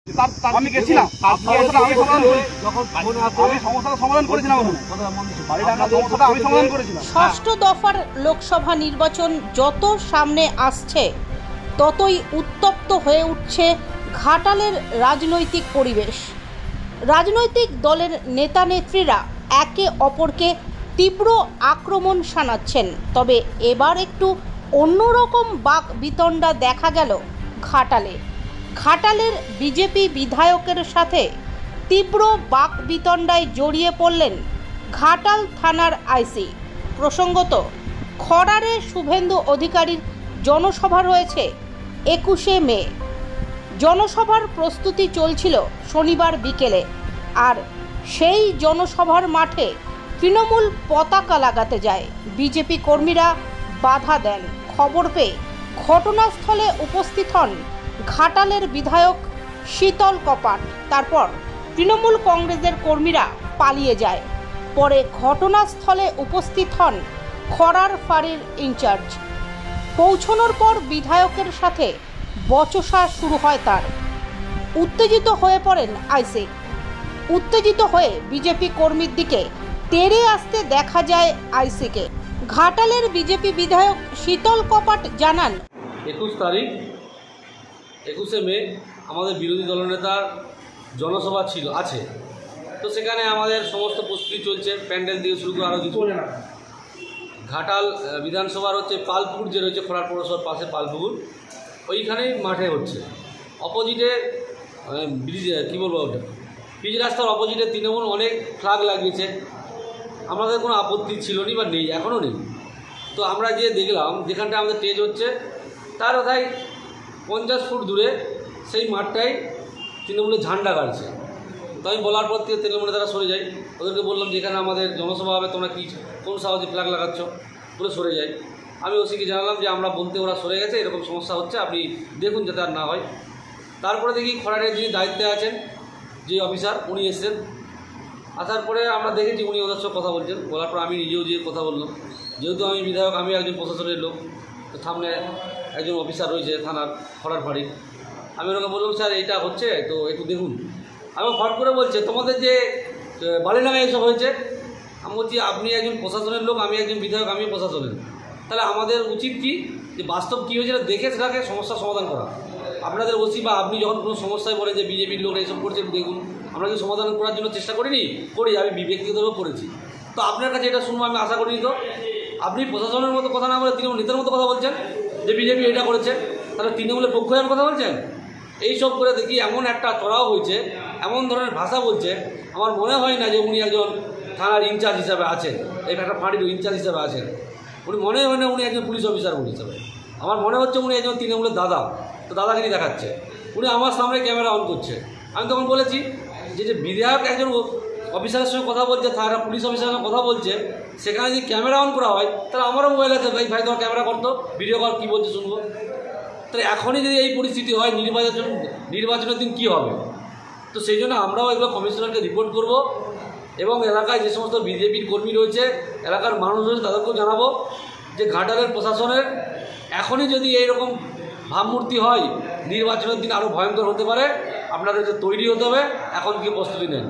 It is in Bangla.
আমি গেছিলাম, সমস্যাটা সমাধান করেছিলাম। ষষ্ঠ দফার লোকসভা নির্বাচন যত সামনে আসছে ততই উত্তপ্ত হয়ে উঠছে ঘাটালের রাজনৈতিক পরিবেশ। রাজনৈতিক দলের নেতা নেত্রীরা একে অপরকে তীব্র আক্রমণ শানাচ্ছেন। তবে এবার একটু অন্যরকম বাক বিতণ্ডা দেখা গেল ঘাটালের বিজেপি বিধায়কের সাথে তীব্র বাক বিতণ্ডায় জড়িয়ে পড়লেন ঘাটাল থানার আইসি। প্রসঙ্গত, খড়ারে শুভেন্দু অধিকারীর জনসভা রয়েছে 21শে মে। জনসভার প্রস্তুতি চলছিল শনিবার বিকেলে, আর সেই জনসভার মাঠে তৃণমূল পতাকা লাগাতে যায়। বিজেপি কর্মীরা বাধা দেন। খবর পেয়ে ঘটনাস্থলে উপস্থিত হন ঘাটালের বিধায়ক শীতল কপাট। তারপর তৃণমূল কংগ্রেসের কর্মীরা পালিয়ে যায়। পরে ঘটনাস্থলে উপস্থিত হন খড়ার ফাঁড়ির ইনচার্জ। পৌঁছানোর পর বিধায়কের সাথে বচসা শুরু হয় তার। উত্তেজিত হয়ে পড়েন আইসি। উত্তেজিত হয়ে বিজেপি কর্মীর দিকে তেড়ে আসতে দেখা যায় আইসিকে। ঘাটালের বিজেপি বিধায়ক শীতল কপাট জানান, 21শে মে আমাদের বিরোধী দলনেতার জনসভা আছে, তো সেখানে আমাদের সমস্ত প্রস্তুতি চলছে, প্যান্ডেল দিয়ে শুরু করে আরও কিছু। ঘাটাল বিধানসভার হচ্ছে পালপুকুর যে রয়েছে, খড়ার পৌরসভার পাশে পালপুকুর, ওইখানেই মাঠে হচ্ছে। অপোজিটে ব্রিজ পিচ রাস্তার অপোজিটে তৃণমূল অনেক ফ্ল্যাগ লাগিয়েছে। আমাদের কোনো আপত্তি ছিল না বা নেই, এখনও নেই। তো আমরা যে দেখলাম যেখানটা আমাদের স্টেজ হচ্ছে তার কোথায় 50 ফুট দূরে সেই মাঠটাই তৃণমূলের ঝান্ডা গাড়ছে। তো আমি বলার পর থেকে তৃণমূলে তারা সরে যায়। ওদেরকে বললাম যেখানে আমাদের জনসভা হবে তোমরা কোন সাহসে ফ্ল্যাগ লাগাচ্ছ, বলে সরে যায়। আমি ওসিকে জানালাম যে আমরা বলতে ওরা সরে গেছে, এরকম সমস্যা হচ্ছে, আপনি দেখুন যাতে আর না হয়। তারপরে দেখি খড়ারের যিনি দায়িত্বে আছেন যে অফিসার, উনি এসেছেন। আসার পরে আমরা দেখেছি উনি ওদের সঙ্গে কথা বলছেন। বলার পর আমি নিজেও যেয়ে কথা বললাম, যেহেতু আমি বিধায়ক, আমি একজন প্রশাসনের লোক, তো সামনে একজন অফিসার রয়েছে থানার খড়ার ফাঁড়ি। আমি ওনাকে বললাম, স্যার এইটা হচ্ছে তো একটু দেখুন। আমি ফট করে বলছে, তোমাদের যে বালিডাঙ্গায় এসব হয়েছে। আমি বলছি আপনি একজন প্রশাসনের লোক, আমি একজন বিধায়ক, আমি প্রশাসনের, তাহলে আমাদের উচিত কি যে বাস্তব কী হয়েছে দেখে সেটাকে সমস্যার সমাধান করা। আপনাদের ওসি বা আপনি যখন কোনো সমস্যায় বলে যে বিজেপির লোক এইসব করছে দেখুন, আমরা কি সমাধান করার জন্য চেষ্টা করি, আমি ব্যক্তিগতভাবে করেছি। তো আপনার কাছে এটা শুনবো আমি আশা করিনি। তো আপনি প্রশাসনের মতো কথা না বলে তৃণমূল নেতার মতো কথা বলছেন যে বিজেপি এটা করেছে, তাহলে তৃণমূলের পক্ষ হয়ে কথা বলছেন। এইসব করে দেখি এমন একটা চড়াও হয়েছে, এমন ধরনের ভাষা বলছে, আমার মনে হয় না যে উনি একজন থানার ইনচার্জ হিসাবে আছেন, এই একটা ফাঁড়ির ইনচার্জ হিসাবে আছেন। উনি মনে হয় না উনি একজন পুলিশ অফিসার হিসাবে। আমার মনে হচ্ছে উনি একজন তৃণমূলের দাদা, তো দাদাগিরি দেখাচ্ছে। উনি আমার সামনে ক্যামেরা অন করছে। আমি তখন বলেছি যে বিধায়ক একজন অফিসারের সঙ্গে কথা বলছে, তারা পুলিশ অফিসারের সঙ্গে কথা বলছে, সেখানে যদি ক্যামেরা অন করা হয় তাহলে আমারও মোবাইল আছে, ভাই তোমার ক্যামেরা করতো, ভিডিও কল কী বলছে শুনবো। তাহলে এখনই যদি এই পরিস্থিতি হয় নির্বাচনের দিন কী হবে? তো সেই জন্য আমরাও এগুলো কমিশনারকে রিপোর্ট করব এবং এলাকায় যে সমস্ত বিজেপির কর্মী রয়েছে, এলাকার মানুষ রয়েছে, তাদেরকেও জানাবো যে ঘাটালের প্রশাসনের এখনই যদি এইরকম ভাবমূর্তি হয়, নির্বাচনের দিন আরও ভয়ঙ্কর হতে পারে। আপনাদেরকে তৈরি হতে হবে, এখন কি প্রস্তুতি নেন।